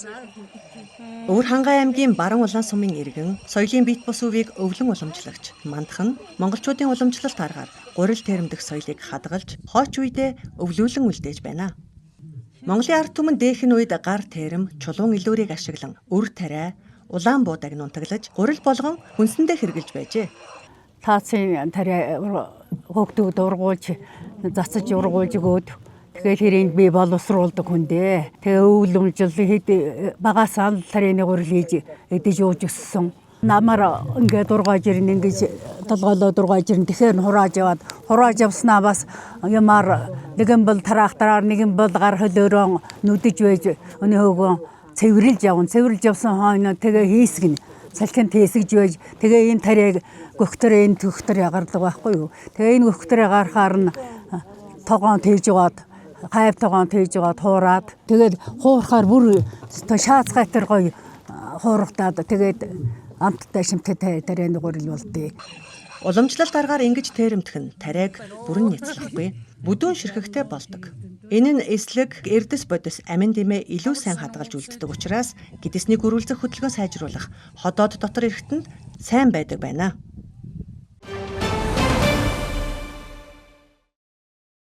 Өвөр Хангай аймгийн Баруун Улаан сумын иргэн соёлын бит бус өвийг өвлөн уламжлагч Мандхан монголчуудын уламжлалт аргаар гурил тэрэмдэх соёлыг хадгалж хойч үедээ өвлүүлэн үлдээж байна. Монголын ард түмэн дээхэн үед гар тэрэм, чулуун илүүрийг ашиглан өр тариа, улаан буудаг нунтаглаж гурил болгон хүнсэндээ хэрглэж байжээ. Таацын тариа хөөгдөд ургуулж зацаж ургуулж өгөөд тэгэхээр хэрэнд би боловсруулдаг хүндээ. Тэгээ өвлөмжл хэд багасаа тарианы гурил хийж эдэж ууж өссөн. Намар ингээд ургааж ирнэ ингэж толгойлоо ургааж ирнэ. Тэгэхээр хурааж явснаа бас ямар нэгэн бол трактораар нэгэн бол гар хөлөөрөө нүдэж байж өнөөгөө цэвэрлж явсан хойно тэгээ хийсгэн салхин тэсгэж байж тэгээ энэ тариаг гөхтөр энэ төгтөр ягардаг байхгүй юу. Тэгээ энэ гөхтөрөө гарахаар нь тогоон тээж яваад хайв тогоон тээж яваад хуураад тэгээд хуурахаар бүр шаацгай тэр гоё хуурахтаад тэгээд амттай шимттэй тарианы гурил болдгийг. Уламжлалт аргаар ингэж тэрэмдэх нь тариаг бүрэн няцлахгүй, бүдүүн ширхэгтэй болдог. Энэ нь эслэг, эрдэс бодис амин димээ илүү сайн хадгалж үлддэг учраас гэдэсний гөрүүлзэх хөдөлгөөн сайжруулах ходоод дотор эрэхтэнд сайн байдаг байна.